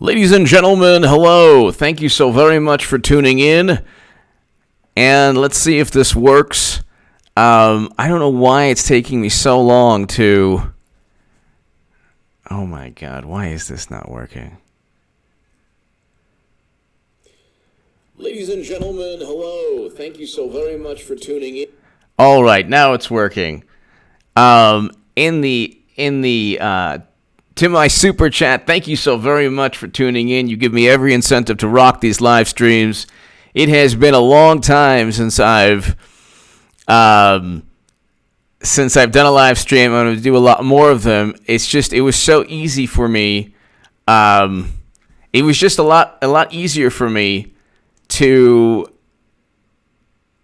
Ladies and gentlemen, hello. Thank you so very much for tuning in. And let's see if this works. I don't know why it's taking me so long to... Oh my God, why is this not working? Ladies and gentlemen, hello. Thank you so very much for tuning in. All right, now it's working. To my super chat, thank you so very much for tuning in. You give me every incentive to rock these live streams. It has been a long time since I've done a live stream. I'm going to do a lot more of them. It was so easy for me. It was just a lot easier for me to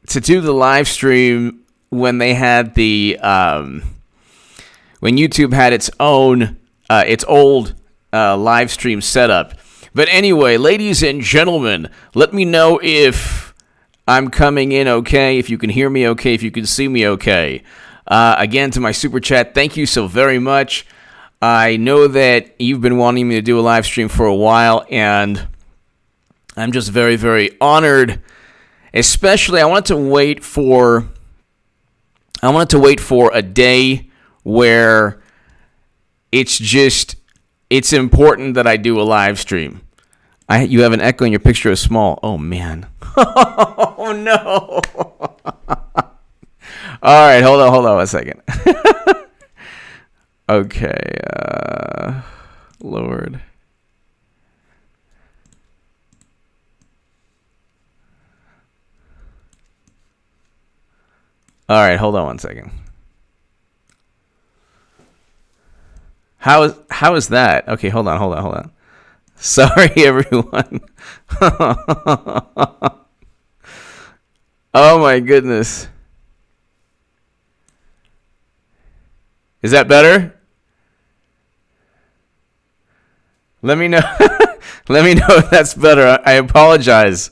do the live stream when they had when YouTube had its old live stream setup. But anyway, ladies and gentlemen, let me know if I'm coming in okay, if you can hear me okay, if you can see me okay. Again, to my super chat, thank you so very much. I know that you've been wanting me to do a live stream for a while, and I'm just very, very honored. Especially, I wanted to wait for a day where it's important that I do a live stream. You have an echo and your picture is small. Oh, man. Oh, no. All right, hold on a second. Okay, Lord. All right, hold on one second. How is that? Okay, hold on. Sorry, everyone. Oh my goodness. Is that better? Let me know. Let me know if that's better. I apologize.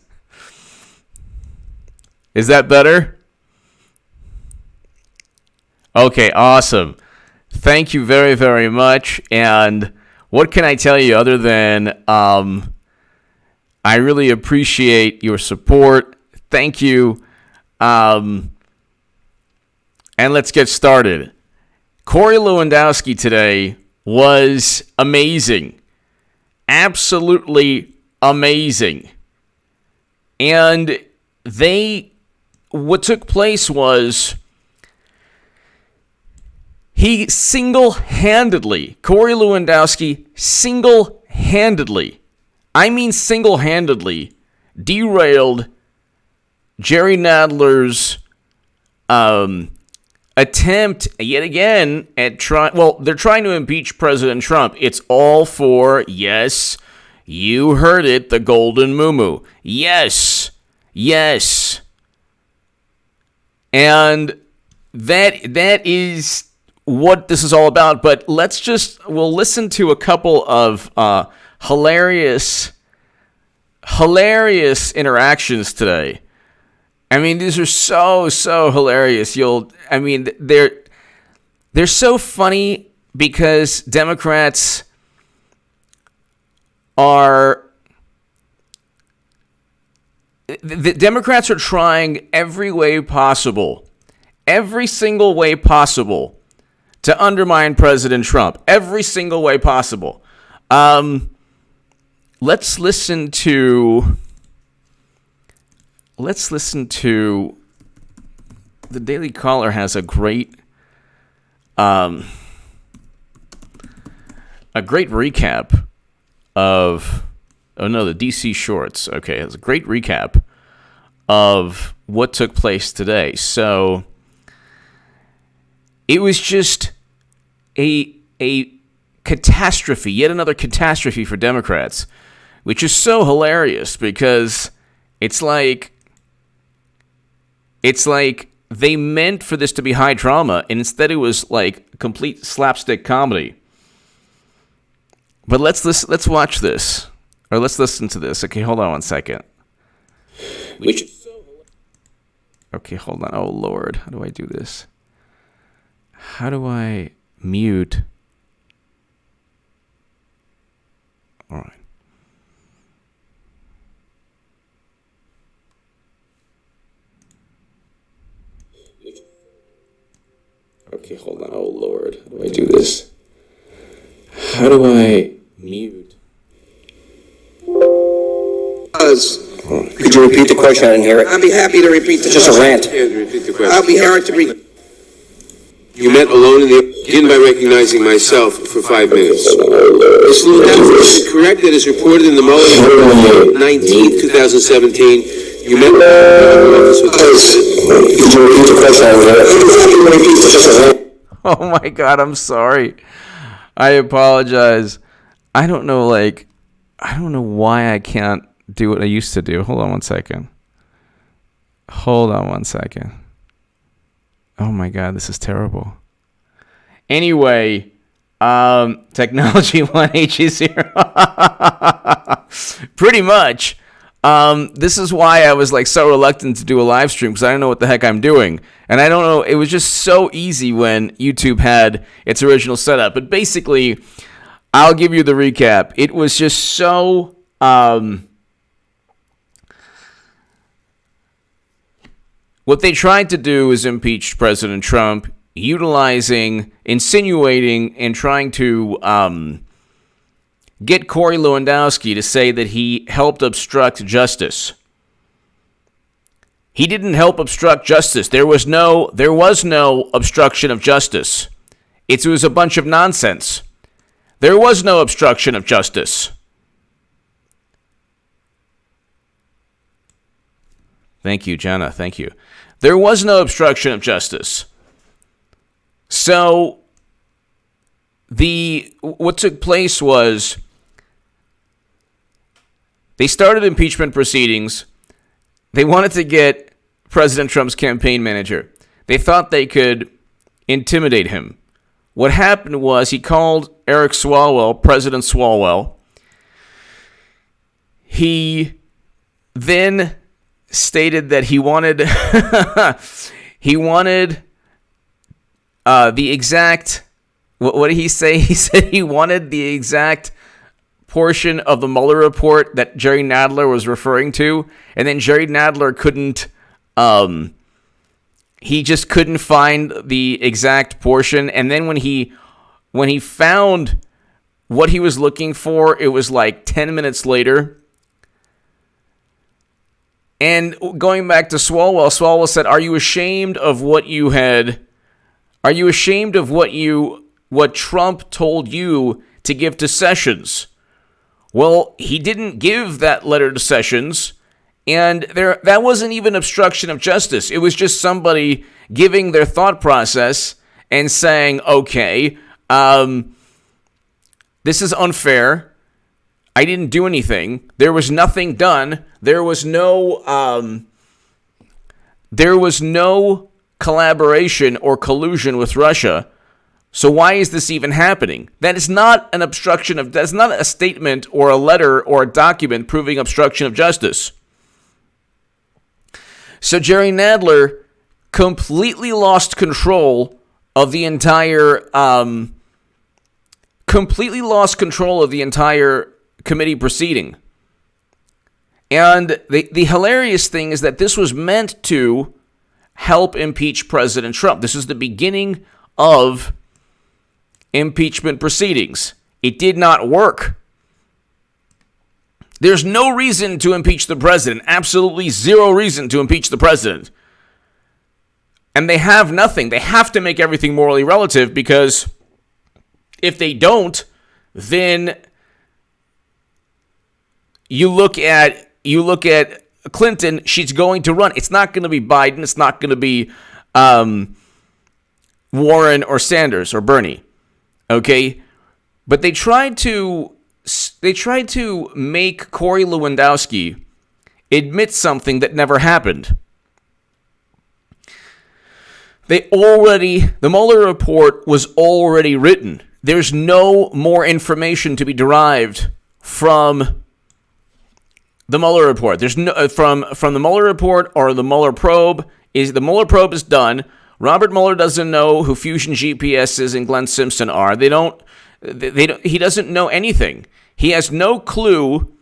Is that better? Okay, awesome. Thank you very, very much. And what can I tell you other than I really appreciate your support. Thank you. And let's get started. Corey Lewandowski today was amazing. Absolutely amazing. And what took place was... Corey Lewandowski single-handedly derailed Jerry Nadler's attempt yet again at they're trying to impeach President Trump. It's all for, yes, you heard it, the golden muumuu. Yes. And that is what this is all about, but we'll listen to a couple of hilarious interactions today. I mean, these are so hilarious. They're so funny because Democrats are trying every single way possible to undermine President Trump. Every single way possible. Let's listen to the Daily Caller has a great recap of the DC Shorts. Okay, it's a great recap of what took place today. So it was just a catastrophe, yet another catastrophe for Democrats, which is so hilarious because it's like they meant for this to be high drama, and instead it was like complete slapstick comedy. But let's watch this, or let's listen to this. Okay, hold on one second. Okay, hold on. Oh Lord, how do I do this? How do I mute? All right. Okay, hold on. Oh, Lord. How do I do this? How do I mute? Could you repeat the question? I didn't hear it. I'll be happy to repeat the Just a rant. Yeah, repeat the question. I'll be happy to repeat. You met alone in the... Begin by recognizing myself for 5 minutes. Ms. Lewandowski, is it correct that as reported in the Mueller report, 19th, 2017, you met office with the President? Could you repeat the question? I didn't hear it. Just a rant. Oh my God, I'm sorry. I apologize. I don't know why I can't do what I used to do. Hold on one second. Oh my God, this is terrible. Anyway, technology 1H is here. Pretty much. This is why I was like so reluctant to do a live stream, because I don't know what the heck I'm doing. And I don't know, it was just so easy when YouTube had its original setup. But basically, I'll give you the recap. It was just so... what they tried to do is impeach President Trump, insinuating, and trying to get Corey Lewandowski to say that he helped obstruct justice. He didn't help obstruct justice. There was no obstruction of justice. It was a bunch of nonsense. There was no obstruction of justice. Thank you, Jenna. Thank you. There was no obstruction of justice. So, what took place was they started impeachment proceedings. They wanted to get President Trump's campaign manager. They thought they could intimidate him. What happened was he called Eric Swalwell, President Swalwell. He then stated that he wanted the exact, what did he say? He said he wanted the exact portion of the Mueller report that Jerry Nadler was referring to, and then Jerry Nadler couldn't, he just couldn't find the exact portion, and then when he found what he was looking for, it was like 10 minutes later. And going back to Swalwell said, "Are you ashamed of what you had? Are you ashamed of what Trump told you to give to Sessions?" Well, he didn't give that letter to Sessions, and that wasn't even obstruction of justice. It was just somebody giving their thought process and saying, "Okay, this is unfair. I didn't do anything. There was nothing done. There was no collaboration or collusion with Russia. So why is this even happening?" That is not an obstruction of, that's not a statement or a letter or a document proving obstruction of justice. So Jerry Nadler completely lost control of the entire committee proceeding. And the hilarious thing is that this was meant to help impeach President Trump. This is the beginning of impeachment proceedings. It did not work. There's no reason to impeach the president. Absolutely zero reason to impeach the president. And they have nothing. They have to make everything morally relative, because if they don't, then you look at Clinton, she's going to run. It's not going to be Biden. It's not going to be Warren or Sanders or Bernie. Okay? But they tried to make Corey Lewandowski admit something that never happened. The Mueller report was already written. There's no more information to be derived from the Mueller report. There's no from the Mueller report or the Mueller probe. The Mueller probe is done. Robert Mueller doesn't know who Fusion GPS and Glenn Simpson are. He doesn't know anything. He has no clue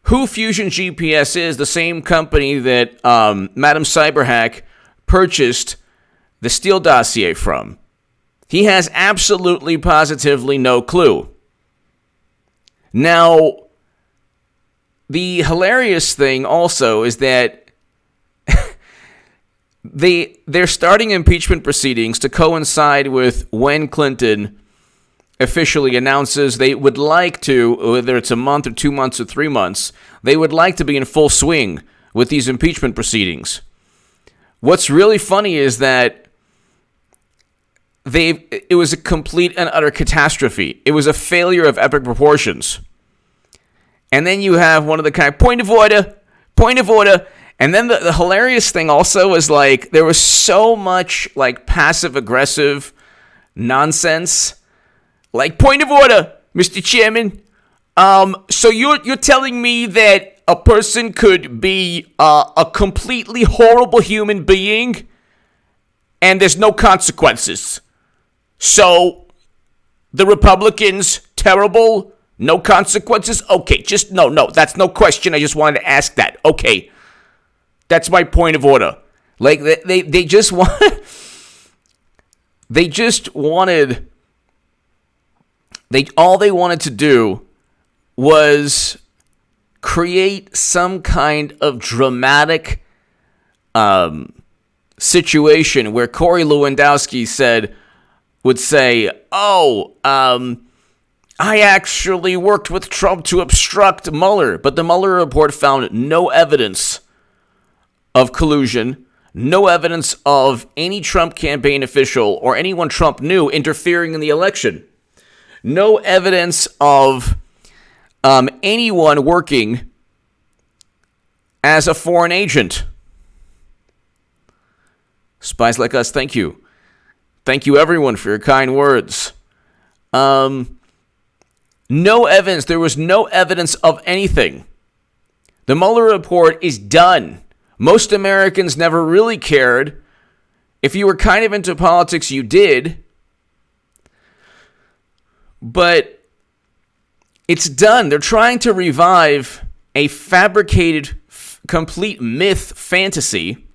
who Fusion GPS is, the same company that Madam Cyberhack purchased the Steele dossier from. He has absolutely, positively no clue. Now, the hilarious thing also is that they're starting impeachment proceedings to coincide with when Clinton officially announces they would like to, whether it's a month or 2 months or 3 months, they would like to be in full swing with these impeachment proceedings. What's really funny is that it was a complete and utter catastrophe. It was a failure of epic proportions. And then you have one of the kind, point of order. And then the hilarious thing also was like, there was so much like passive aggressive nonsense. Like, point of order, Mr. Chairman. So you're telling me that a person could be a completely horrible human being and there's no consequences. So the Republicans, terrible, no consequences? Okay, just no, that's no question. I just wanted to ask that. Okay, that's my point of order. Like, they just wanted, all they wanted to do was create some kind of dramatic situation where Corey Lewandowski would say, I actually worked with Trump to obstruct Mueller, but the Mueller report found no evidence of collusion, no evidence of any Trump campaign official or anyone Trump knew interfering in the election. No evidence of anyone working as a foreign agent. Spies like us, thank you. Thank you, everyone, for your kind words. No evidence. There was no evidence of anything. The Mueller report is done. Most Americans never really cared. If you were kind of into politics, you did. But it's done. They're trying to revive a fabricated, complete myth fantasy.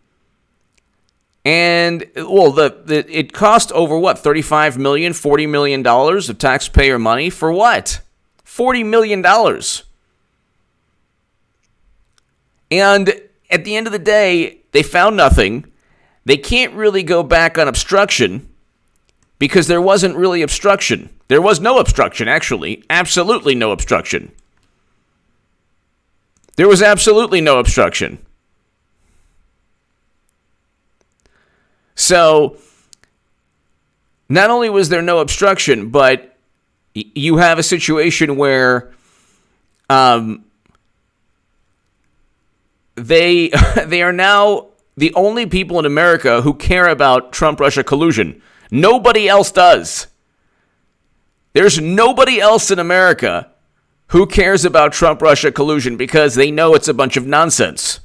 And, well, it cost over, what, $35 million, $40 million of taxpayer money for what? $40 million. And at the end of the day, they found nothing. They can't really go back on obstruction because there wasn't really obstruction. There was no obstruction, actually. Absolutely no obstruction. There was absolutely no obstruction. So, not only was there no obstruction, but you have a situation where they are now the only people in America who care about Trump-Russia collusion. Nobody else does. There's nobody else in America who cares about Trump-Russia collusion because they know it's a bunch of nonsense.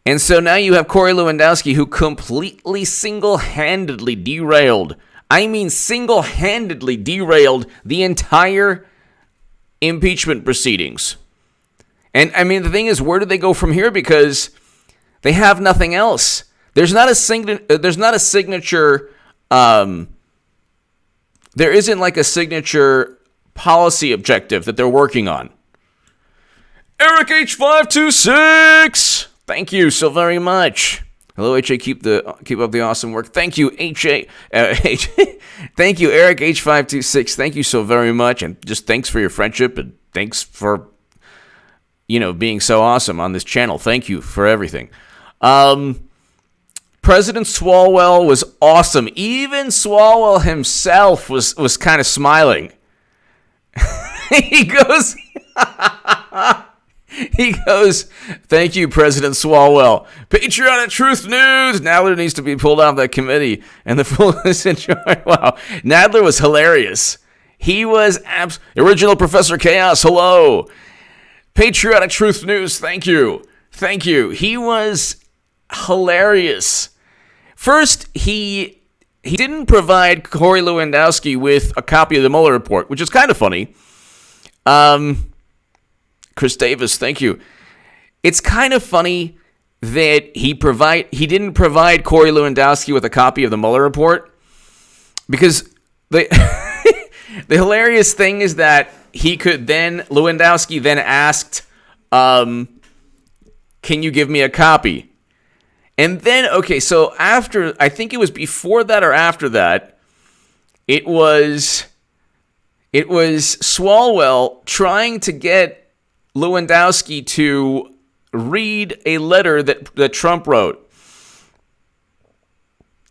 And so now you have Corey Lewandowski, who completely single-handedly derailed the entire impeachment proceedings. And I mean, the thing is, where do they go from here? Because they have nothing else. There's not a signature. There isn't like a signature policy objective that they're working on. Eric H526. Thank you so very much. Hello, HA. Keep up the awesome work. Thank you, HA. Thank you, Eric H526. Thank you so very much, and just thanks for your friendship and thanks for being so awesome on this channel. Thank you for everything. President Swalwell was awesome. Even Swalwell himself was kind of smiling. He goes. He goes, thank you, President Swalwell. Patriotic Truth News. Nadler needs to be pulled out of that committee. And the fullness enjoy. Wow. Nadler was hilarious. He was original Professor Chaos. Hello. Patriotic Truth News. Thank you. Thank you. He was hilarious. First, he didn't provide Corey Lewandowski with a copy of the Mueller report, which is kind of funny. Chris Davis, thank you. It's kind of funny that he didn't provide Corey Lewandowski with a copy of the Mueller report, because the the hilarious thing is that Lewandowski then asked, can you give me a copy? And then, okay, so after, I think it was before that or after that, it was Swalwell trying to get Lewandowski to read a letter that Trump wrote,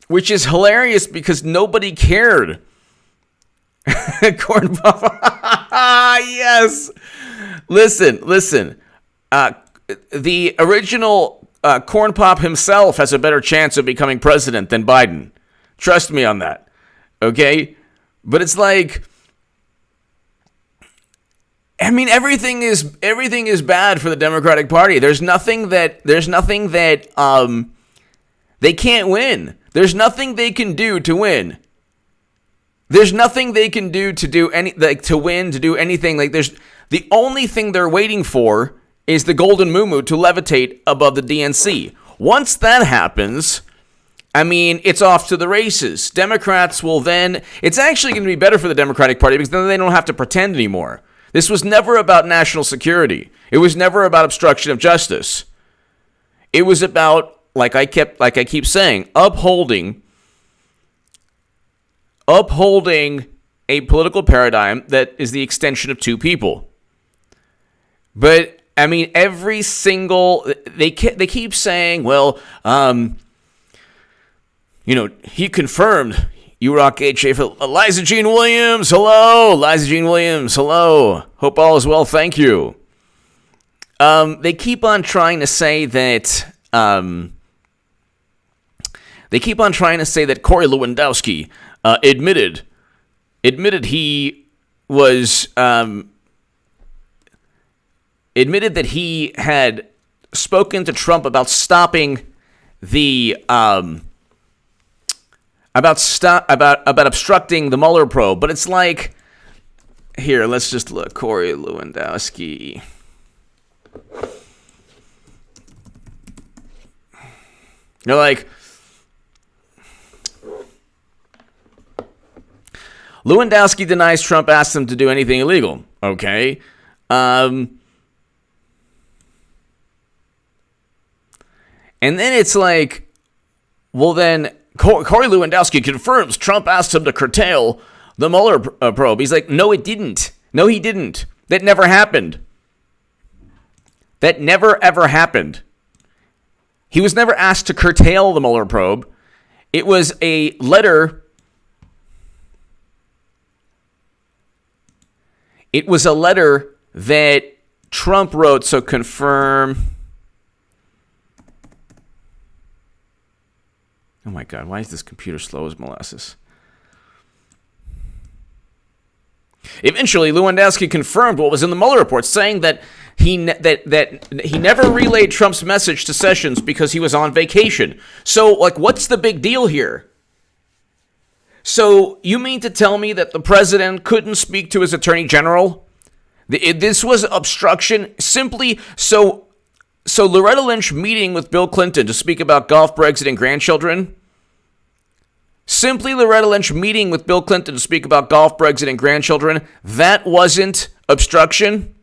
which is hilarious because nobody cared. Corn Pop. Yes. Listen. The original Corn Pop himself has a better chance of becoming president than Biden. Trust me on that. Okay? But it's like, I mean, everything is bad for the Democratic Party. There's nothing that they can't win. There's nothing they can do to win. There's nothing they can do to do anything. Like, there's the only thing they're waiting for is the golden muumuu to levitate above the DNC. Once that happens, I mean, it's off to the races. Democrats will then, it's actually going to be better for the Democratic Party because then they don't have to pretend anymore. This was never about national security. It was never about obstruction of justice. It was about, like I keep saying, upholding a political paradigm that is the extension of two people. But I mean, every single they keep saying, well, he confirmed UROC HA. Liza Jean Williams, hello. Liza Jean Williams, hello. Hope all is well, thank you. They keep on trying to say that Corey Lewandowski admitted he was admitted that he had spoken to Trump about stopping the about obstructing the Mueller probe. But it's like, here, let's just look. Corey Lewandowski. You're like, Lewandowski denies Trump asked him to do anything illegal. Okay. And then it's like, well, then Corey Lewandowski confirms Trump asked him to curtail the Mueller probe. He's like, no, it didn't. No, he didn't. That never happened. That never, ever happened. He was never asked to curtail the Mueller probe. It was a letter. It was a letter that Trump wrote, so confirm. Oh my God, why is this computer slow as molasses? Eventually, Lewandowski confirmed what was in the Mueller report, saying that he never relayed Trump's message to Sessions because he was on vacation. So, like, what's the big deal here? So, you mean to tell me that the president couldn't speak to his attorney general? This was obstruction simply so Loretta Lynch meeting with Bill Clinton to speak about golf, Brexit, and grandchildren. Simply Loretta Lynch meeting with Bill Clinton to speak about golf, Brexit, and grandchildren. That wasn't obstruction.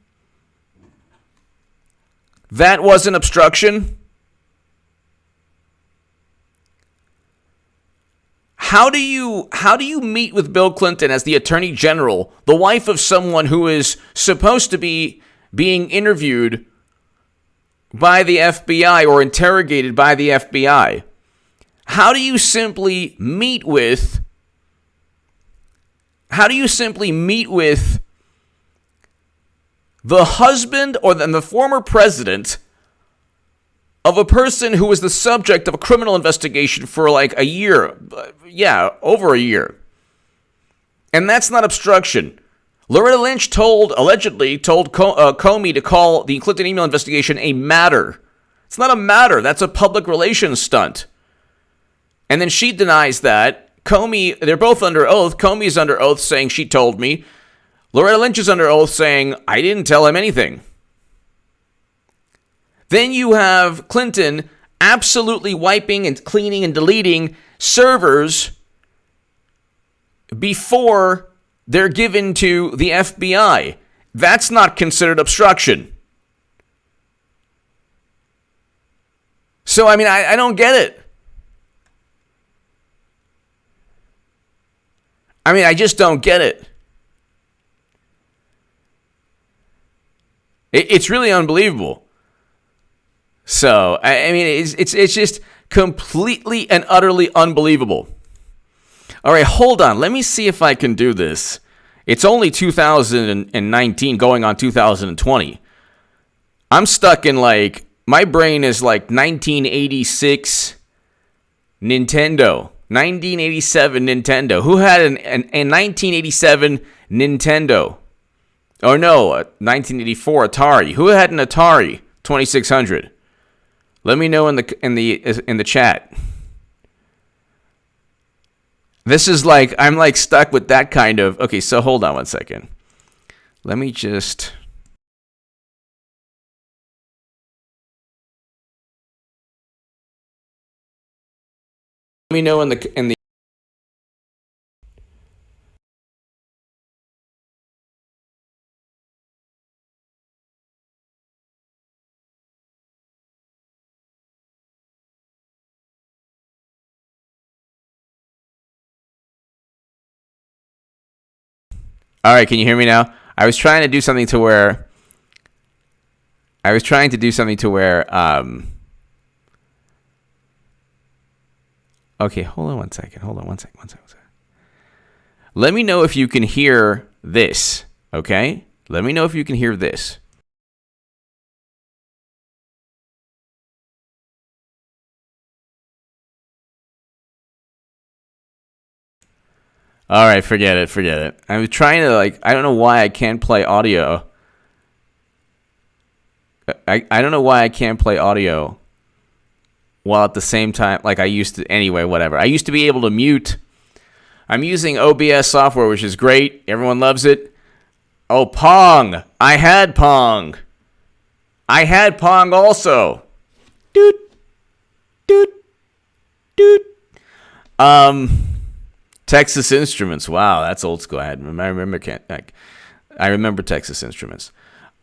That wasn't obstruction. How do you meet with Bill Clinton as the Attorney General, the wife of someone who is supposed to be being interviewed by the FBI or interrogated by the FBI? How do you simply meet with the husband or the former president of a person who was the subject of a criminal investigation for like a year? Yeah, over a year. And that's not obstruction. Loretta Lynch allegedly told Comey to call the Clinton email investigation a matter. It's not a matter. That's a public relations stunt. And then she denies that. Comey, they're both under oath. Comey's under oath saying she told me. Loretta Lynch is under oath saying, I didn't tell him anything. Then you have Clinton absolutely wiping and cleaning and deleting servers before they're given to the FBI. That's not considered obstruction. So, I mean, I don't get it. I mean, I just don't get it. It's really unbelievable. So, I mean, it's just completely and utterly unbelievable. All right, hold on. Let me see if I can do this. It's only 2019 going on 2020. I'm stuck in my brain is 1986 Nintendo. 1987 Nintendo. Who had a 1987 Nintendo? Or no, 1984 Atari. Who had an Atari 2600? Let me know in the chat. This is I'm stuck with that kind of. Okay, so hold on one second. Let me just. Let me know in the. All right, can you hear me now? I was trying to do something to where. Okay, hold on one second. Let me know if you can hear this, okay? Let me know if you can hear this. All right, forget it. I was trying to I don't know why I can't play audio. I don't know why I can't play audio while at the same time I used to. Anyway, whatever. I used to be able to mute. I'm using OBS software, which is great. Everyone loves it. Oh, Pong. I had Pong also. Doot. Texas Instruments. Wow, that's old school. I remember Texas Instruments.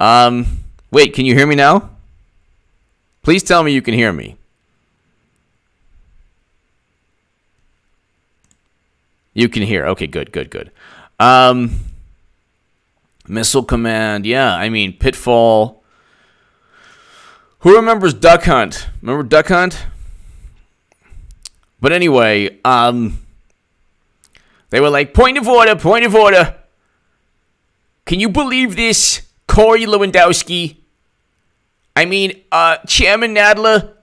Wait, can you hear me now? Please tell me you can hear me. You can hear. Okay, good. Missile Command. Yeah, I mean, Pitfall. Who remembers Duck Hunt? Remember Duck Hunt? But anyway, they were like, point of order. Can you believe this? Corey Lewandowski. I mean, Chairman Nadler,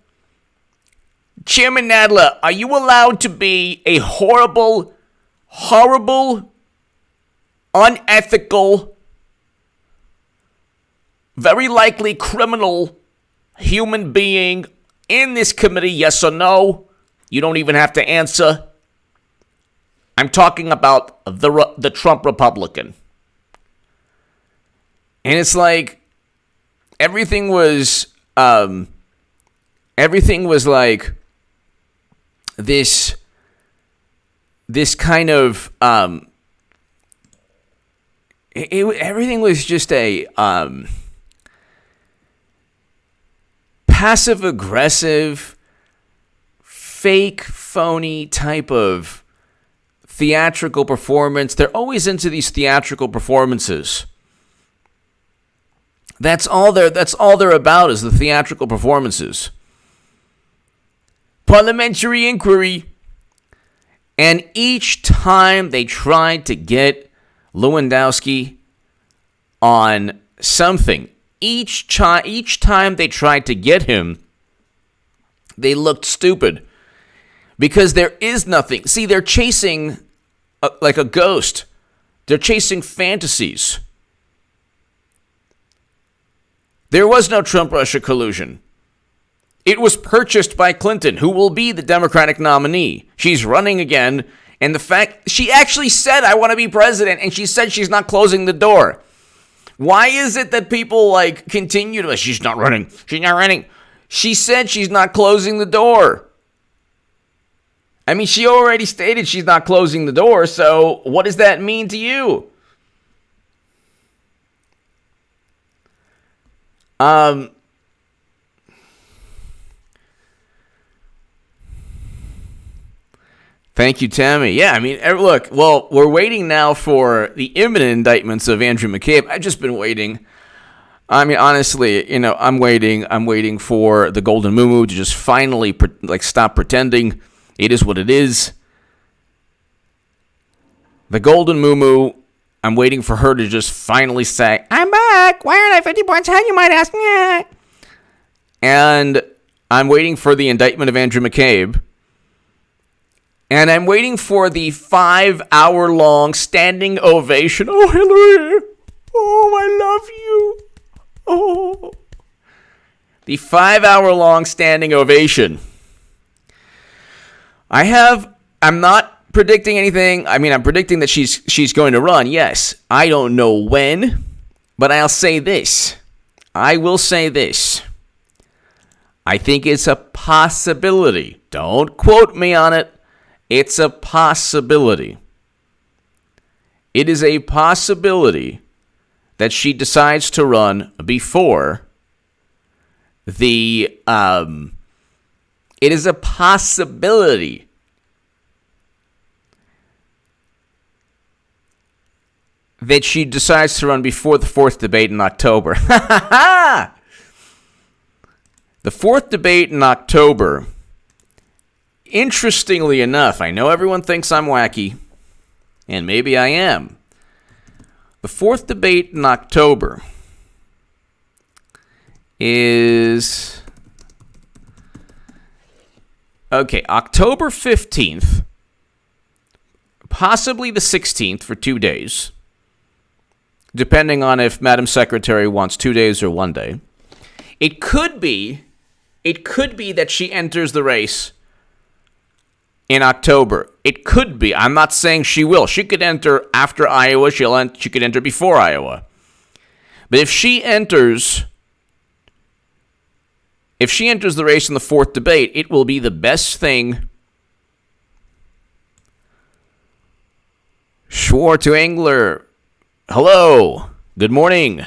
are you allowed to be a horrible, unethical, very likely criminal human being in this committee, yes or no? You don't even have to answer. I'm talking about the Trump Republican. And it's everything was like this kind of everything was just a passive aggressive, fake, phony type of theatrical performance. They're always into these theatrical performances. That's all they're about is the theatrical performances. Parliamentary inquiry. And each time they tried to get Lewandowski on something, each time they tried to get him, they looked stupid. Because there is nothing. See, they're chasing like a ghost. They're chasing fantasies. There was no Trump-Russia collusion. It was purchased by Clinton, who will be the Democratic nominee. She's running again, and the fact she actually said, I want to be president, and she said she's not closing the door. Why is it that people continue to, she's not running. She said she's not closing the door. I mean, she already stated she's not closing the door, so what does that mean to you? Thank you, Tammy. Yeah, I mean, look, well, we're waiting now for the imminent indictments of Andrew McCabe. I've just been waiting. I mean, honestly, I'm waiting for the Golden Moo to just finally, stop pretending. It is what it is. The Golden Moo, I'm waiting for her to just finally say, I'm back. Why aren't I 50 points ahead, you might ask? Yeah. And I'm waiting for the indictment of Andrew McCabe. And I'm waiting for the 5-hour-long standing ovation. Oh, Hillary. Oh, I love you. Oh. The 5-hour-long standing ovation. I'm not predicting anything. I mean, I'm predicting that she's going to run, yes. I don't know when, but I'll say this. I will say this. I think it's a possibility. Don't quote me on it. It's a possibility. It is a possibility that she decides to run before the, it is a possibility that she decides to run before the fourth debate in October. The fourth debate in October, interestingly enough, I know everyone thinks I'm wacky, and maybe I am. The fourth debate in October is, October 15th, possibly the 16th for 2 days, depending on if Madam Secretary wants 2 days or 1 day. It could be that she enters the race in October. It could be. I'm not saying she will. She could enter after Iowa. She could enter before Iowa. But if she enters the race in the fourth debate, it will be the best thing. Schwar to Engler. Hello. Good morning.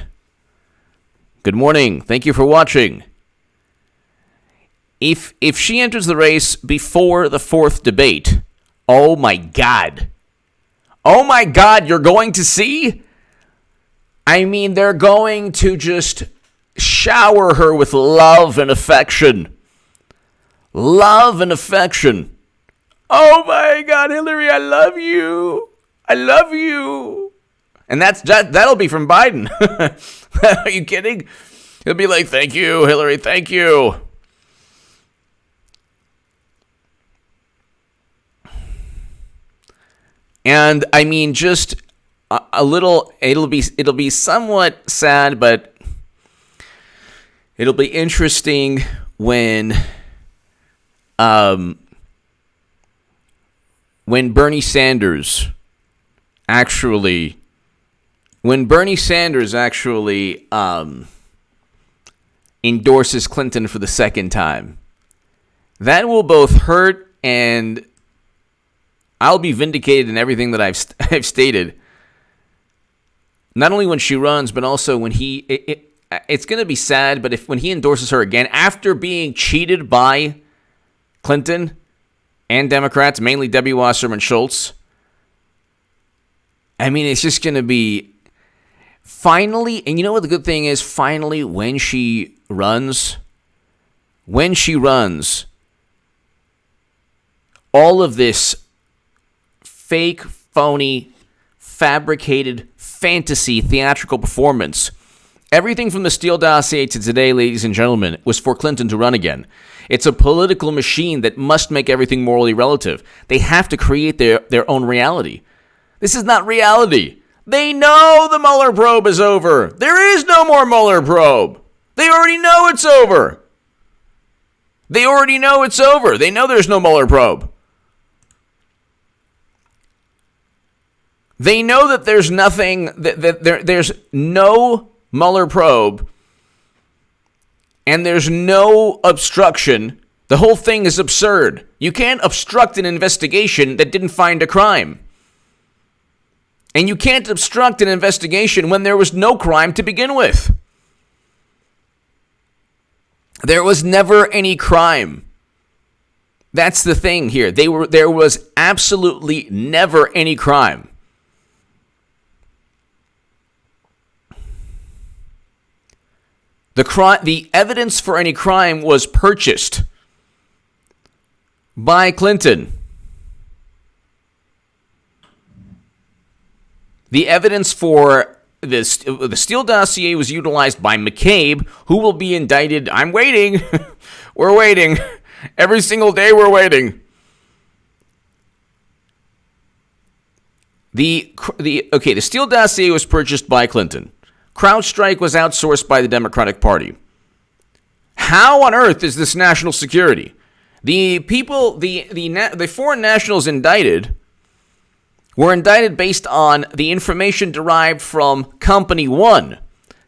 Good morning. Thank you for watching. If she enters the race before the fourth debate, oh my God. Oh my God, you're going to see? I mean, they're going to just shower her with love and affection. Love and affection. Oh my God, Hillary, I love you. I love you. And that'll be from Biden. Are you kidding? He'll be like, thank you, Hillary, thank you. And I mean, just a little. It'll be somewhat sad, but it'll be interesting when Bernie Sanders actually endorses Clinton for the second time. That will both hurt, and I'll be vindicated in everything that I've stated. Not only when she runs, but also when it's going to be sad, but when he endorses her again after being cheated by Clinton and Democrats, mainly Debbie Wasserman Schultz. I mean, it's just going to be finally, and you know what the good thing is? Finally, when she runs, all of this fake, phony, fabricated, fantasy, theatrical performance, everything from the Steele dossier to today, ladies and gentlemen, was for Clinton to run again. It's a political machine that must make everything morally relative. They have to create their own reality. This is not reality. They know the Mueller probe is over. There is no more Mueller probe. They already know it's over. They know there's no Mueller probe. They know that there's nothing, there's no Mueller probe and there's no obstruction, the whole thing is absurd. You can't obstruct an investigation that didn't find a crime. And you can't obstruct an investigation when there was no crime to begin with. There was never any crime. That's the thing here. There was absolutely never any crime. The evidence for any crime was purchased by Clinton. The evidence for the Steele dossier was utilized by McCabe, who will be indicted. I'm waiting. We're waiting. Every single day we're waiting. The Steele dossier was purchased by Clinton. CrowdStrike was outsourced by the Democratic Party. How on earth is this national security? The foreign nationals indicted were indicted based on the information derived from Company 1.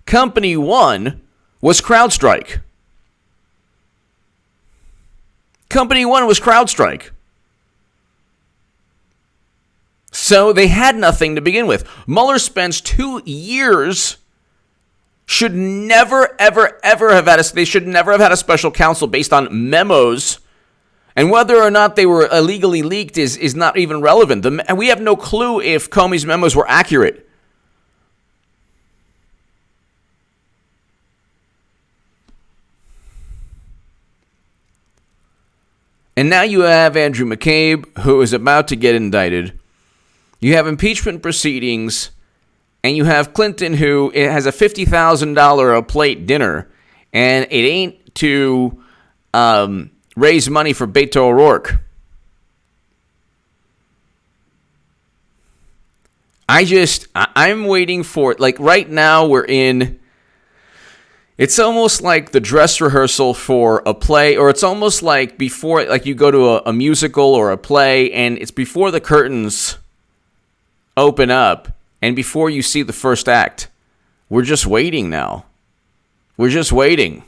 Company 1 was CrowdStrike. Company 1 was CrowdStrike. So they had nothing to begin with. Mueller spends 2 years. Should never, ever, ever have had they should never have had a special counsel based on memos. And whether or not they were illegally leaked is not even relevant. We have no clue if Comey's memos were accurate. And now you have Andrew McCabe, who is about to get indicted. You have impeachment proceedings. And you have Clinton, who has a $50,000 a plate dinner, and it ain't to raise money for Beto O'Rourke. I'm waiting for it. Like right now it's almost like the dress rehearsal for a play, or it's almost like before, like you go to a musical or a play, and it's before the curtains open up. And before you see the first act, we're just waiting now. We're just waiting.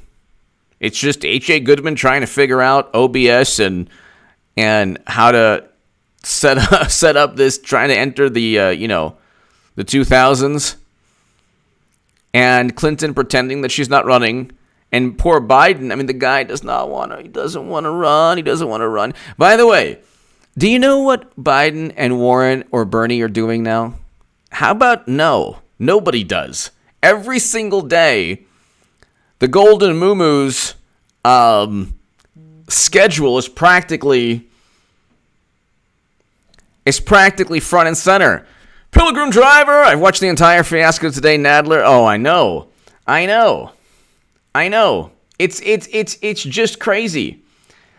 It's just H.A. Goodman trying to figure out OBS and how to set up this, trying to enter the 2000s. And Clinton pretending that she's not running. And poor Biden, I mean, the guy doesn't want to run. By the way, do you know what Biden and Warren or Bernie are doing now? How about no? Nobody does. Every single day, the Golden Moo-Moo's schedule is practically front and center. Pilgrim Driver. I've watched the entire fiasco today. Nadler. Oh, I know. It's just crazy.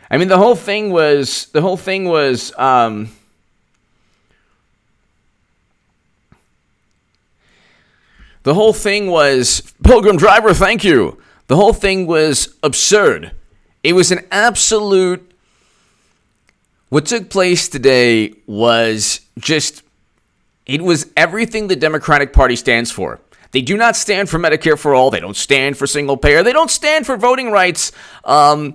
I mean, the whole thing was. The whole thing was, Pilgrim Driver, thank you. The whole thing was absurd. It was an absolute, what took place today was just, it was everything the Democratic Party stands for. They do not stand for Medicare for all. They don't stand for single payer. They don't stand for voting rights, for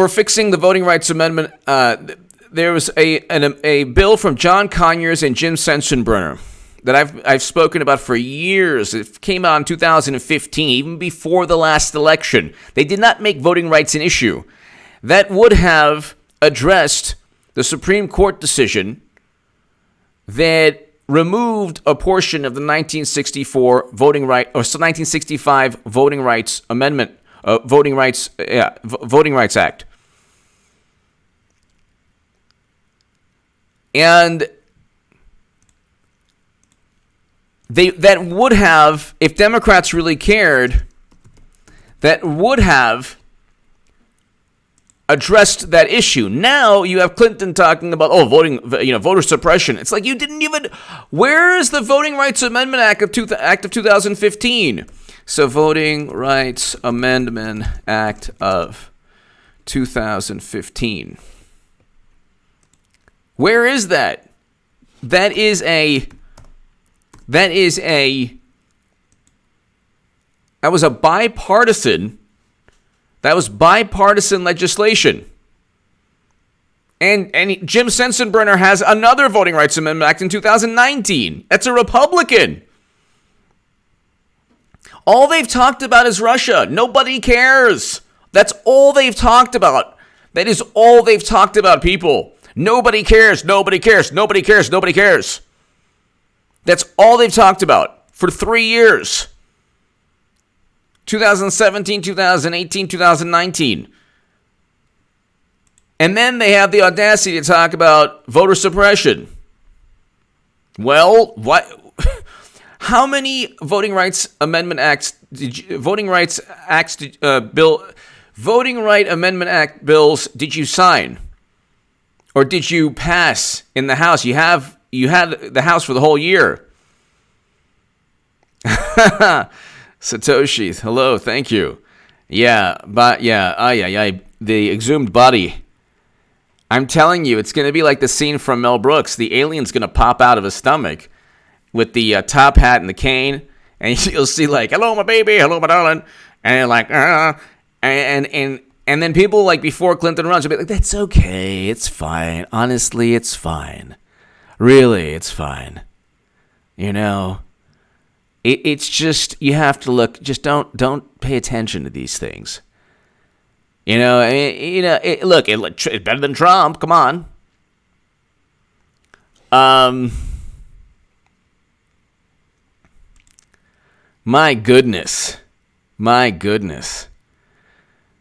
fixing the Voting Rights Amendment. There was a bill from John Conyers and Jim Sensenbrenner that I've spoken about for years. It came out in 2015, even before the last election. They did not make voting rights an issue. That would have addressed the Supreme Court decision that removed a portion of the 1964 voting right or 1965 Voting Rights Amendment, Voting Rights Act, and that would have, if Democrats really cared, that would have addressed that issue. Now you have Clinton talking about voter suppression. It's like you didn't even. Where is the Voting Rights Amendment Act of 2015? So Voting Rights Amendment Act of 2015. Where is that? That is a That was bipartisan legislation. And Jim Sensenbrenner has another Voting Rights Amendment Act in 2019. That's a Republican. All they've talked about is Russia. Nobody cares. That's all they've talked about. That is all they've talked about, people. Nobody cares. Nobody cares. Nobody cares. Nobody cares. That's all they've talked about for 3 years. 2017, 2018, 2019. And then they have the audacity to talk about voter suppression. Well, what? How many Voting Rights Amendment Acts Voting Right Amendment Act bills did you sign? Or did you pass in the House? You had the House for the whole year. Satoshi, hello, thank you. Yeah, but the exhumed body. I'm telling you, it's going to be like the scene from Mel Brooks. The alien's going to pop out of his stomach with the top hat and the cane, and you'll see like, hello, my baby, hello, my darling, and you're like, and then people like before Clinton runs will be like, that's okay, it's fine. Honestly, it's fine. Really, it's fine. You know, it's just you have to look. Just don't pay attention to these things. You know, it's better than Trump. Come on. My goodness.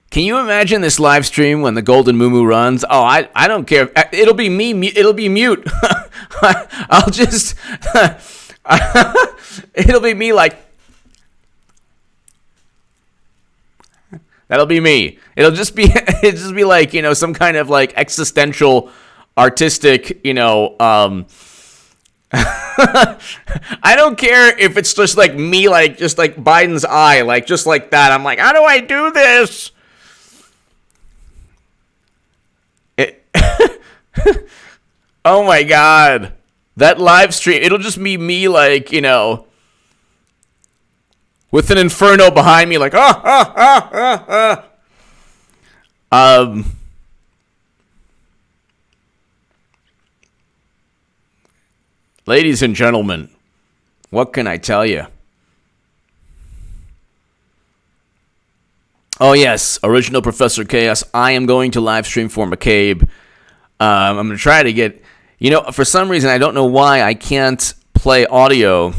Can you imagine this live stream when the Golden Moo runs? Oh, I don't care. It'll be me. It'll be mute. I'll just. It'll be me like. That'll be me. It'll just be like, you know, some kind of like existential, artistic, you know, I don't care if it's just like me, like just like Biden's eye, like just like that. I'm like, how do I do this? Oh my God. That live stream, it'll just be me like, you know, with an inferno behind me, like, ladies and gentlemen, what can I tell you? Oh, yes, original Professor Chaos. I am going to live stream for McCabe. I'm going to try to get, you know, for some reason, I don't know why I can't play audio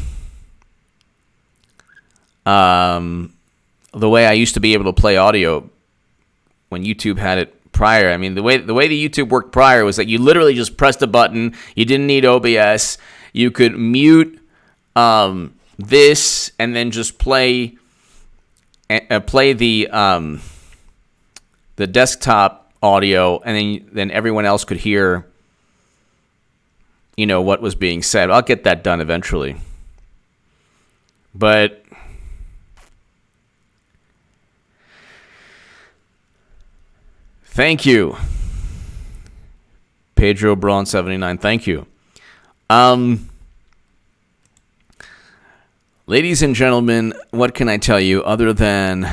the way I used to be able to play audio when YouTube had it prior. I mean, the way the YouTube worked prior was that you literally just pressed a button. You didn't need OBS. You could mute this and then just play the desktop audio, and then everyone else could hear, you know, what was being said. I'll get that done eventually. But thank you, Pedro Braun 79. Thank you. Ladies and gentlemen, what can I tell you other than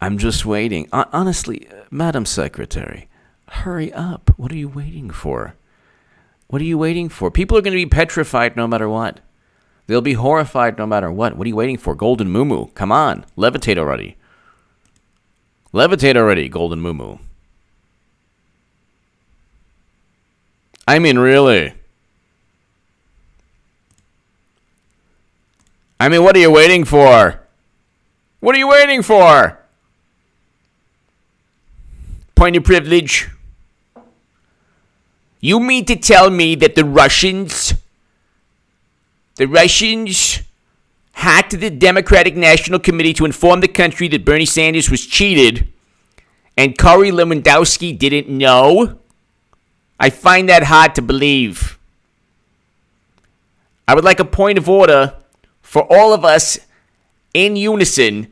I'm just waiting? Honestly, Madam Secretary, hurry up. What are you waiting for? What are you waiting for? People are going to be petrified no matter what. They'll be horrified no matter what. What are you waiting for? Golden Moo. Come on. Levitate already. Levitate already, Golden Moo. I mean, really. I mean, what are you waiting for? What are you waiting for? Point of privilege. You mean to tell me that the Russians hacked the Democratic National Committee to inform the country that Bernie Sanders was cheated and Corey Lewandowski didn't know? I find that hard to believe. I would like a point of order for all of us in unison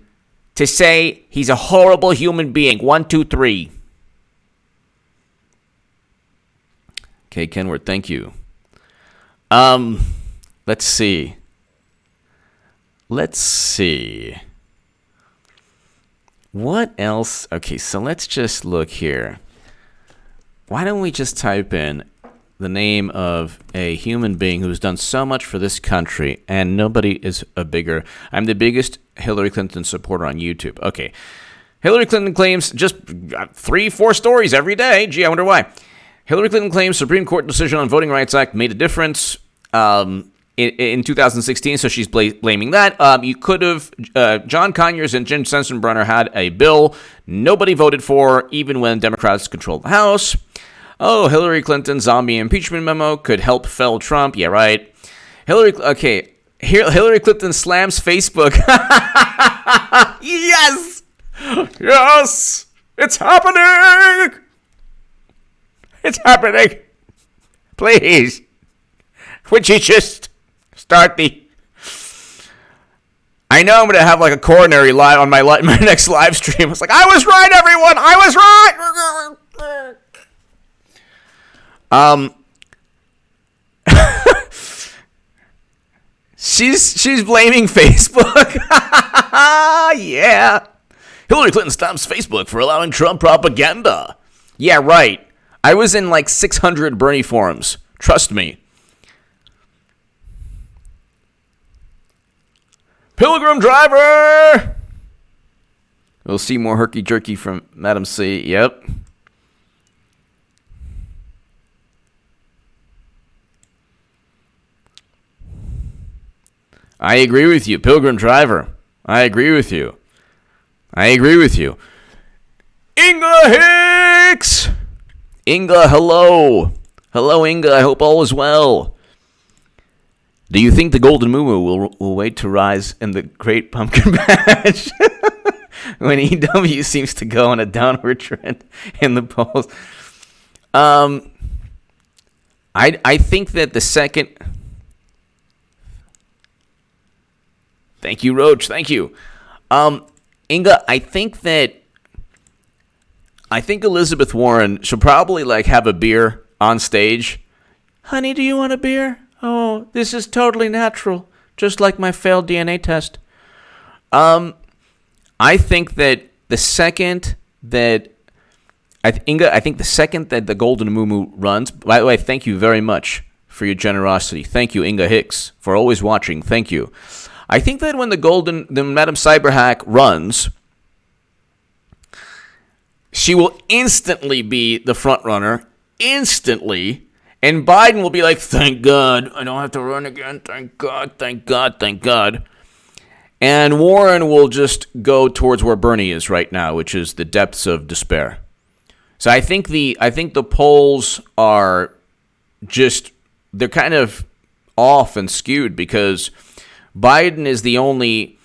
to say he's a horrible human being. 1, 2, 3. Okay, Kenward, thank you. Let's see. What else? Okay, so let's just look here. Why don't we just type in the name of a human being who's done so much for this country, and nobody is a bigger... I'm the biggest Hillary Clinton supporter on YouTube. Okay. Hillary Clinton claims just 3-4 stories every day. Gee, I wonder why. Hillary Clinton claims Supreme Court decision on Voting Rights Act made a difference in 2016, so she's blaming that. You could have... John Conyers and Jim Sensenbrenner had a bill nobody voted for, even when Democrats controlled the House. Oh, Hillary Clinton's zombie impeachment memo could help fell Trump. Yeah, right. Hillary Clinton slams Facebook. Yes! Yes! It's happening! It's happening! Please. Would you just start the... I know I'm going to have like a coronary live on my next live stream. It's like, I was right, everyone! I was right! She's blaming Facebook. Yeah. Hillary Clinton stops Facebook for allowing Trump propaganda. Yeah, right. I was in like 600 Bernie forums. Trust me. Pilgrim driver. We'll see more herky jerky from Madam C. Yep. I agree with you, Pilgrim Driver. I agree with you. Inga Hicks! Inga, hello. Hello, Inga. I hope all is well. Do you think the Golden Moo will wait to rise in the Great Pumpkin Patch when EW seems to go on a downward trend in the polls? I think that the second... Thank you, Roach. Thank you. Inga, I think Elizabeth Warren should probably like have a beer on stage. Honey, do you want a beer? Oh, this is totally natural, just like my failed DNA test. I think that the second that the Golden Moo runs. By the way, thank you very much for your generosity. Thank you, Inga Hicks, for always watching. Thank you. I think that when the Madam Cyberhack runs, she will instantly be the front runner, instantly, and Biden will be like, thank God, I don't have to run again, thank God, thank God, thank God. And Warren will just go towards where Bernie is right now, which is the depths of despair. So I think the polls are just, they're kind of off and skewed because Biden is the only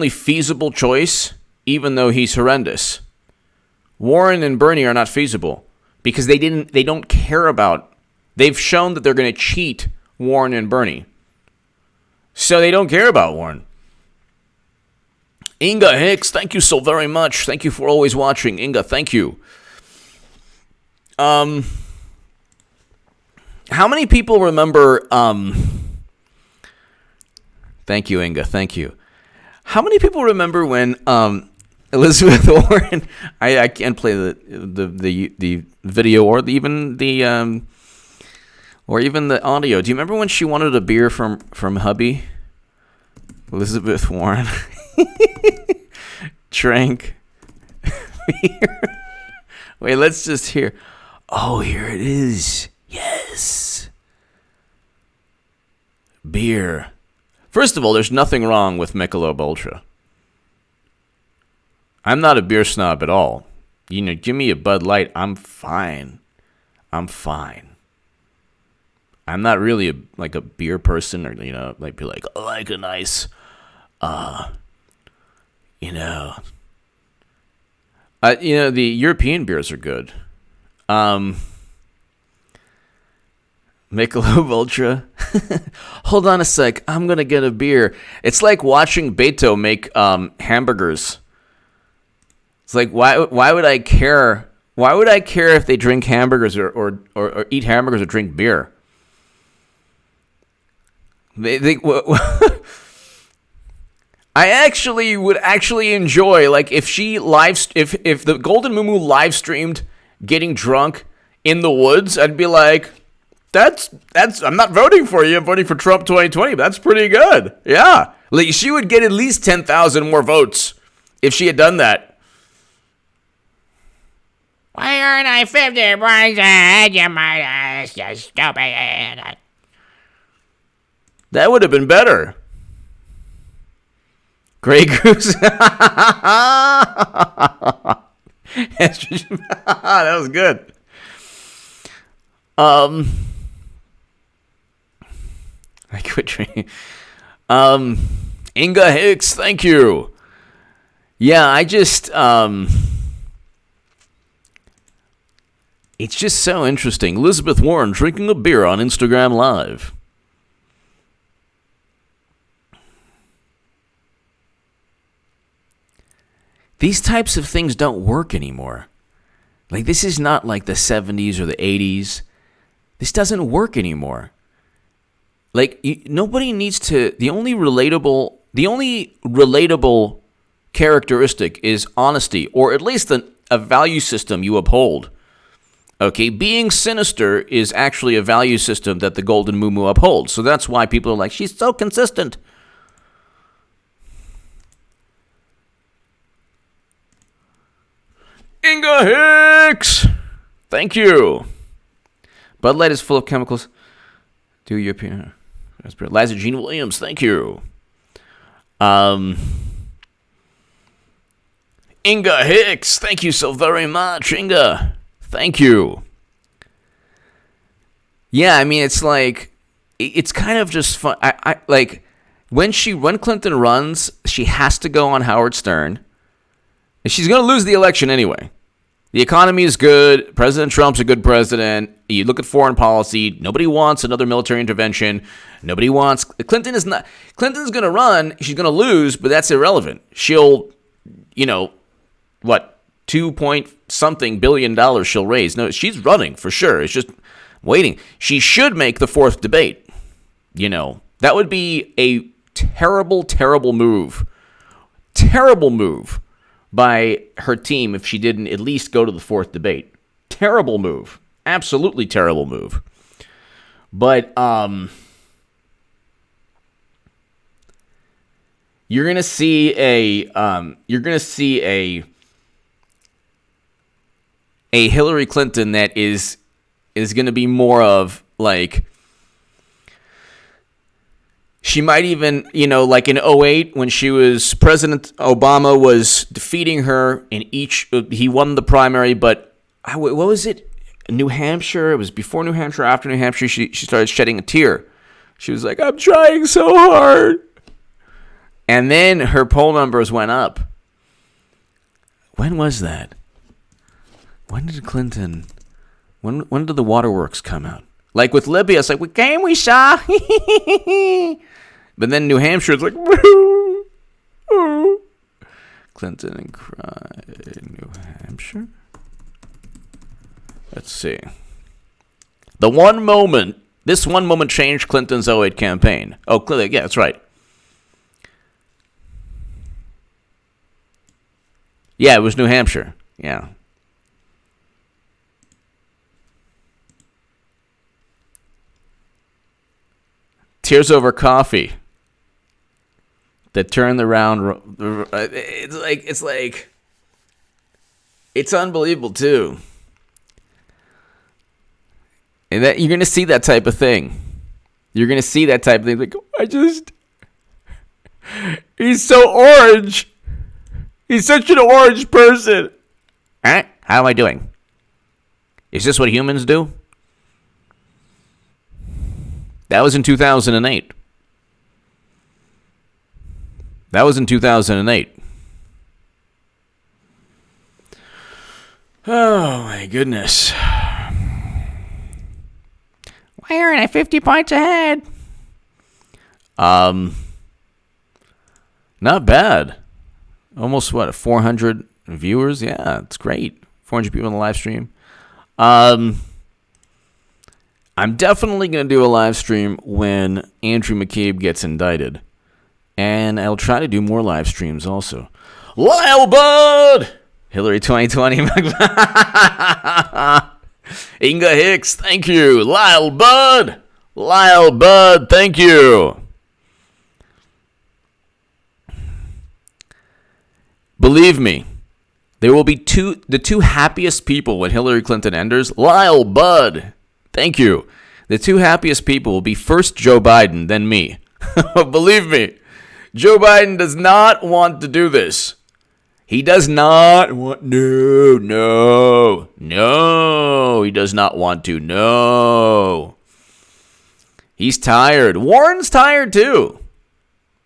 feasible choice, even though he's horrendous. Warren and Bernie are not feasible because they don't care about. They've shown that they're going to cheat Warren and Bernie, so they don't care about Warren. Inga Hicks, thank you so very much. Thank you for always watching, Inga. Thank you. How many people remember? Thank you, Inga. Thank you. How many people remember when Elizabeth Warren? I can't play the video or even the audio. Do you remember when she wanted a beer from hubby? Elizabeth Warren drank beer. Wait, let's just hear. Oh, here it is. Yes, beer. First of all, there's nothing wrong with Michelob Ultra. I'm not a beer snob at all. You know, give me a Bud Light, I'm fine. I'm not really a beer person, or be like, I like a nice, the European beers are good. Michelob Ultra. Hold on a sec. I'm going to get a beer. It's like watching Beto make hamburgers. It's like, why would I care? Why would I care if they drink hamburgers or eat hamburgers or drink beer? I actually would enjoy, like, if the Golden Mumu live streamed getting drunk in the woods, I'd be like, that's I'm not voting for you. I'm voting for Trump 2020. But that's pretty good. Yeah. Like, she would get at least 10,000 more votes if she had done that. Why aren't I 50 points ahead, you might you stupid? That would have been better. Grey Goose. That was good. I quit drinking. Inga Hicks, thank you. Yeah, I just it's just so interesting. Elizabeth Warren drinking a beer on Instagram Live. These types of things don't work anymore. Like, this is not like the 70s or the 80s. This doesn't work anymore. Like, nobody needs to... The only relatable characteristic is honesty, or at least a value system you uphold. Okay, being sinister is actually a value system that the Golden Mumu upholds. So that's why people are like, she's so consistent. Inga Hicks! Thank you. Bud Light is full of chemicals. Do your opinion. Liza Jean Williams, thank you. Inga Hicks, thank you so very much, Inga. Thank you. Yeah, I mean, it's like, it's kind of just fun. I like, when Clinton runs, she has to go on Howard Stern. And she's going to lose the election anyway. The economy is good. President Trump's a good president. You look at foreign policy. Nobody wants another military intervention. Nobody wants... Clinton's going to run. She's going to lose, but that's irrelevant. She'll, what, 2-point-something billion she'll raise. No, she's running for sure. It's just waiting. She should make the fourth debate. That would be a terrible, terrible move. Terrible move by her team if she didn't at least go to the fourth debate. Terrible move. Absolutely terrible move. But you're gonna see a Hillary Clinton that is gonna be more of like, she might even, like in 2008 when she was President Obama was defeating her in he won the primary, but what was it? New Hampshire. It was before New Hampshire, after New Hampshire. She started shedding a tear. She was like, I'm trying so hard. And then her poll numbers went up. When was that? When did Clinton, when did the waterworks come out? Like with Libya, it's like, we saw. But then New Hampshire, it's like, Clinton and cry, New Hampshire. Let's see. This one moment changed Clinton's 2008 campaign. Oh, clearly, yeah, that's right. Yeah, it was New Hampshire. Yeah. Tears over coffee that turned around. It's like it's unbelievable too. And that you're gonna see that type of thing. You're gonna see that type of thing. Like, he's so orange. He's such an orange person. All right, how am I doing? Is this what humans do? That was in 2008. That was in 2008. Oh, my goodness. Why aren't I 50 points ahead? Not bad. Almost, 400 viewers? Yeah, it's great. 400 people on the live stream. I'm definitely going to do a live stream when Andrew McCabe gets indicted. And I'll try to do more live streams also. Lyle Bud! Hillary 2020. Inga Hicks, thank you. Lyle Bud! Lyle Bud, thank you. Believe me, there will be the two happiest people when Hillary Clinton enters. Lyle Bud, thank you. The two happiest people will be first Joe Biden, then me. Believe me, Joe Biden does not want to do this. He does not want, no, he does not want to, no. He's tired. Warren's tired too.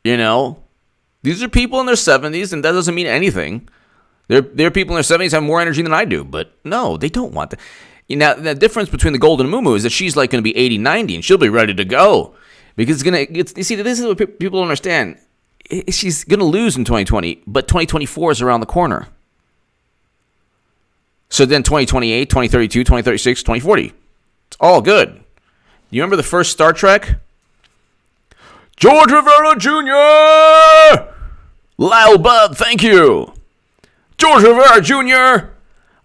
You know, these are people in their 70s, and that doesn't mean anything. There are people in their 70s have more energy than I do, but no, they don't want that. You know, the difference between the Golden Mumu is that she's like going to be 80, 90, and she'll be ready to go. Because you see, this is what people don't understand. She's going to lose in 2020, but 2024 is around the corner. So then 2028, 2032, 2036, 2040. It's all good. You remember the first Star Trek? George Rivera Jr. Lyle Bud, thank you. George Rivera Jr.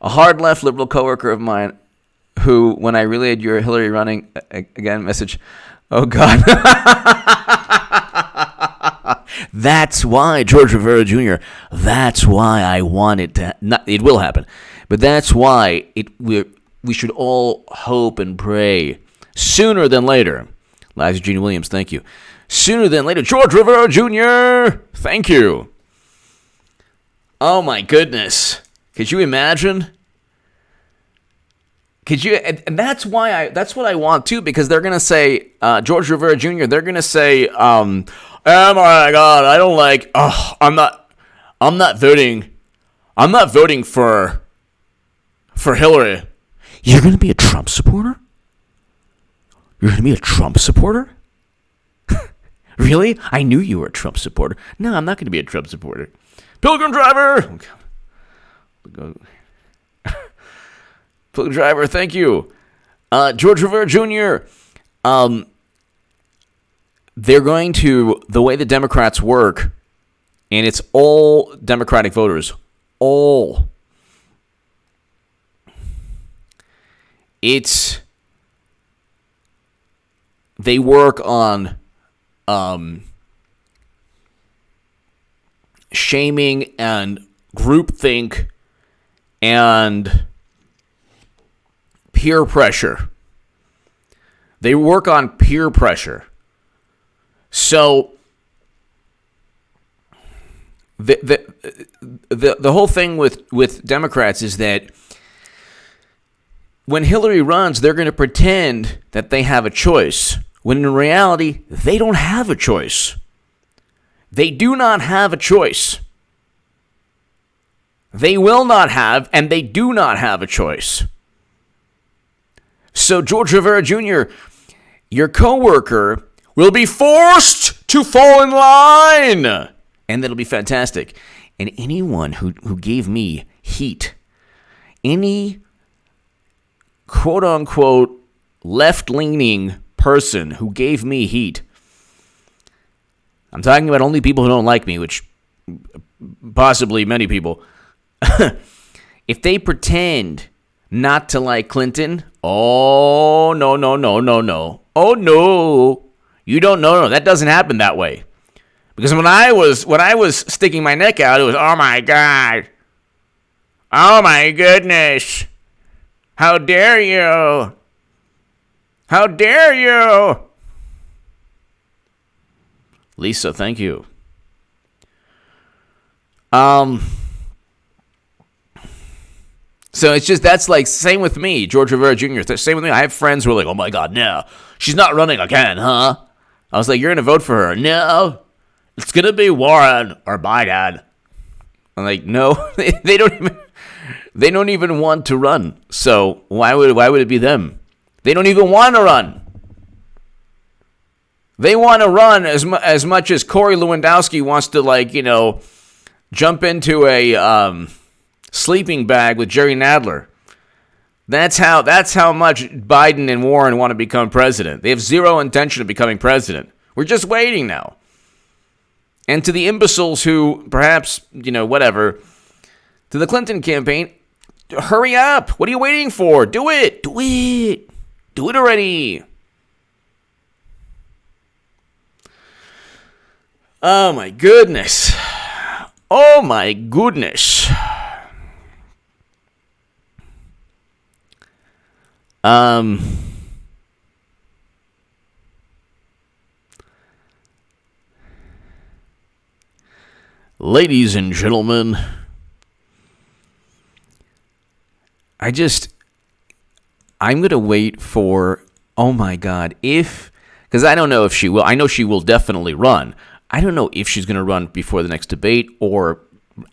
A hard left liberal coworker of mine who, when I relayed your Hillary running again message, oh God. That's why, George Rivera Jr., that's why I want it to, it will happen, but that's why we should all hope and pray sooner than later. Liza Jean Williams, thank you. Sooner than later, George Rivera Jr., thank you. Oh my goodness. Could you imagine? And that's why that's what I want too, because they're going to say, George Rivera Jr., they're going to say, oh my God, I don't like, I'm not voting for Hillary. You're going to be a Trump supporter? You're going to be a Trump supporter? Really? I knew you were a Trump supporter. No, I'm not going to be a Trump supporter. Pilgrim Driver! Pilgrim Driver, thank you. George Rivera Jr., they're going to, the way the Democrats work, and it's all Democratic voters, all. They work on shaming and groupthink and peer pressure. They work on peer pressure. So the whole thing with Democrats is that when Hillary runs, they're going to pretend that they have a choice, when in reality, they don't have a choice. They do not have a choice. They will not have, and they do not have a choice. So George Rivera Jr., your coworker will be forced to fall in line, and that'll be fantastic. And anyone who gave me heat, any quote-unquote left-leaning person who gave me heat, I'm talking about only people who don't like me, which possibly many people, if they pretend not to like Clinton, oh, no. Oh, no. You don't know. No, that doesn't happen that way. Because when I was sticking my neck out, it was, oh, my God. Oh, my goodness. How dare you? How dare you? Lisa, thank you. So it's just, that's like, same with me, George Rivera Jr. Same with me. I have friends who are like, oh my God, no. She's not running again, huh? I was like, you're going to vote for her. No. It's going to be Warren or Biden. I'm like, no. They don't even want to run. So why would it be them? They don't even want to run. They want to run as much as Corey Lewandowski wants to, jump into a sleeping bag with Jerry Nadler. That's how much Biden and Warren want to become president. They have zero intention of becoming president. We're just waiting now. And to the imbeciles who, perhaps, whatever, to the Clinton campaign, hurry up. What are you waiting for? Do it. Do it. Do it already. Oh, my goodness. Oh, my goodness. Ladies and gentlemen, I'm going to wait for, oh my God, because I don't know if she will. I know she will definitely run. I don't know if she's going to run before the next debate or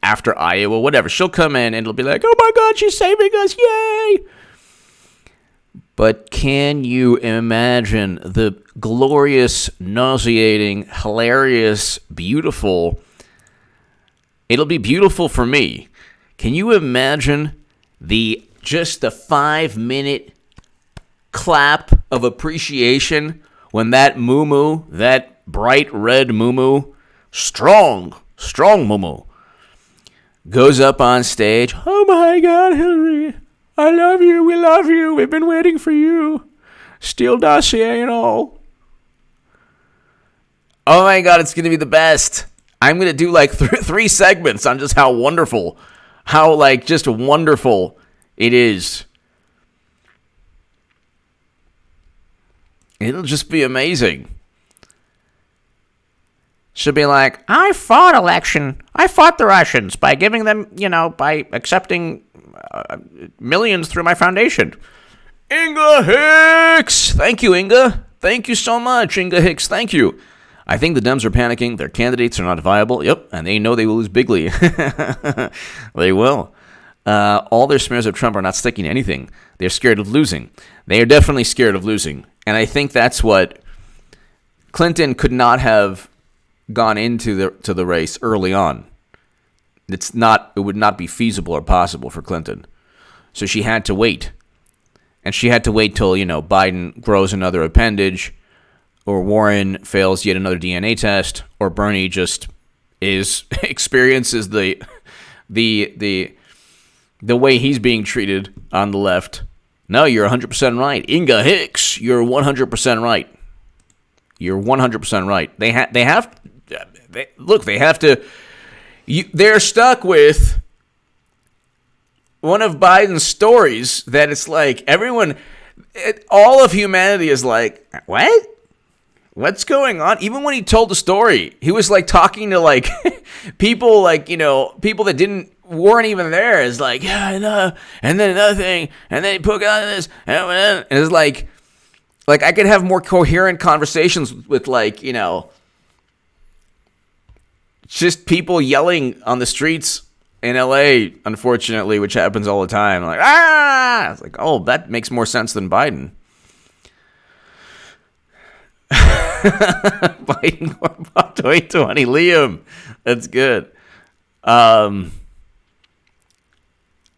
after Iowa, whatever. She'll come in and it'll be like, oh my God, she's saving us, yay! But can you imagine the glorious, nauseating, hilarious, beautiful... It'll be beautiful for me. Can you imagine just the 5-minute clap of appreciation when that muumuu, that bright red muumuu, strong muumuu, goes up on stage? Oh my God, Hillary, I love you, we love you, we've been waiting for you. Steele dossier and all. Oh my God, it's going to be the best. I'm going to do like three segments on just how wonderful, just wonderful it is. It'll just be amazing. She'll be like, I fought the Russians by giving them, by accepting millions through my foundation. Inga Hicks! Thank you, Inga. Thank you so much, Inga Hicks. Thank you. I think the Dems are panicking. Their candidates are not viable. Yep, and they know they will lose bigly. They will. All their smears of Trump are not sticking to anything. They're scared of losing. They are definitely scared of losing. And I think that's what Clinton could not have gone into the race early on. It would not be feasible or possible for Clinton. So she had to wait. And she had to wait till, Biden grows another appendage, or Warren fails yet another DNA test, or Bernie just experiences the way he's being treated on the left. No, you're 100% right. Inga Hicks, you're 100% right. You're 100% right. They have to. They're stuck with one of Biden's stories that it's like all of humanity is like, what? What's going on? Even when he told the story, he was like talking to people people that weren't even there. It's like, yeah, I know. And then another thing, and then he put on this, and it's like I could have more coherent conversations with just people yelling on the streets in LA, unfortunately, which happens all the time. Like, ah! It's like, oh, that makes more sense than Biden. Biden 2020, Liam. That's good. I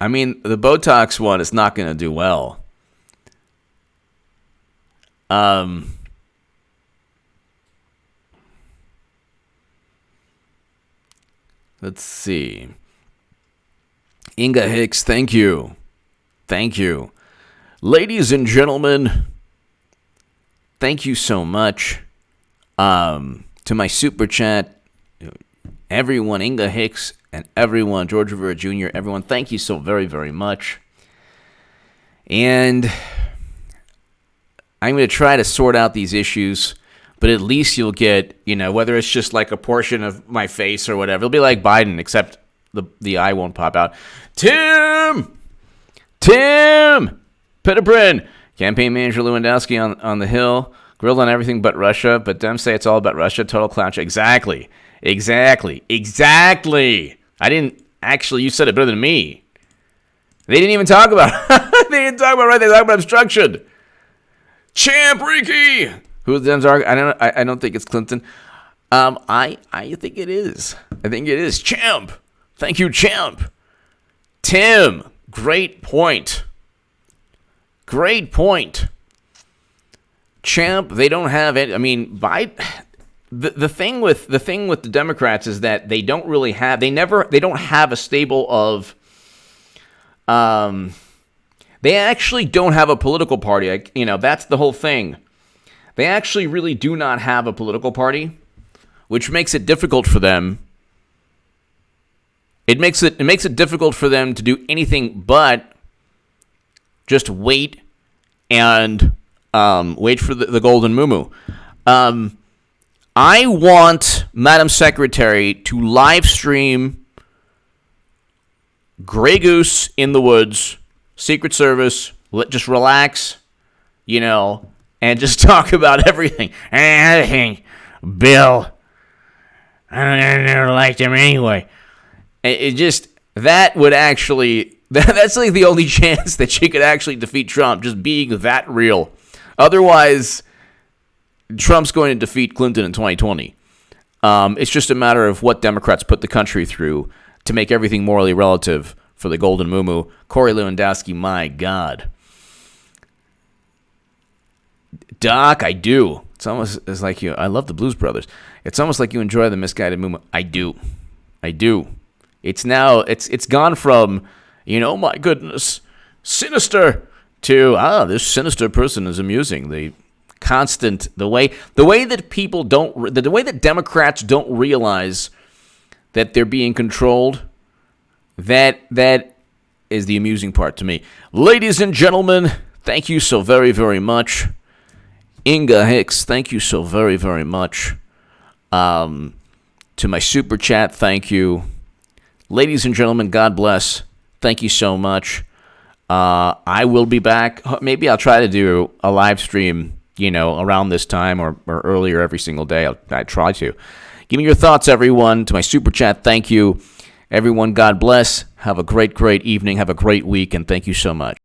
mean, the Botox one is not going to do well. Let's see. Inga Hicks, thank you. Thank you. Ladies and gentlemen, thank you so much. To my super chat, everyone, Inga Hicks and everyone, George Rivera Jr., everyone, thank you so very, very much. And I'm going to try to sort out these issues, but at least you'll get, whether it's just like a portion of my face or whatever. It'll be like Biden, except the eye won't pop out. Tim Petiprin, campaign manager Lewandowski on the Hill, grilled on everything but Russia, but Dems say it's all about Russia. Total clown show. Exactly. I didn't actually. You said it better than me. They didn't even talk about. They didn't talk about right. They talked about obstruction. Champ Ricky, who the Dems are. I don't think it's Clinton. I think it is. I think it is Champ. Thank you, Champ. Tim, great point. Champ, they don't have any. I mean, the thing with the Democrats is that they don't really have they don't have a stable of they actually don't have a political party. That's the whole thing. They actually really do not have a political party, which makes it difficult for them. It makes it difficult for them to do anything but just wait and wait for the golden muumuu. I want Madam Secretary to live stream Grey Goose in the Woods, Secret Service, just relax, and just talk about everything. Bill, I never liked him anyway. That would actually, that's like the only chance that she could actually defeat Trump, just being that real. Otherwise, Trump's going to defeat Clinton in 2020. It's just a matter of what Democrats put the country through to make everything morally relative for the golden muumuu. Corey Lewandowski, my God. Doc, I do. It's like you. I love the Blues Brothers. It's almost like you enjoy the misguided muumuu. I do. It's now, it's gone from, my goodness, sinister to, this sinister person is amusing. The way that Democrats don't realize that they're being controlled, that is the amusing part to me. Ladies and gentlemen, thank you so very, very much. Inga Hicks, thank you so very, very much. To my super chat, thank you. Ladies and gentlemen, God bless. Thank you so much. I will be back. Maybe I'll try to do a live stream, around this time or earlier every single day. I try to. Give me your thoughts, everyone. To my super chat, thank you. Everyone, God bless. Have a great, great evening. Have a great week, and thank you so much.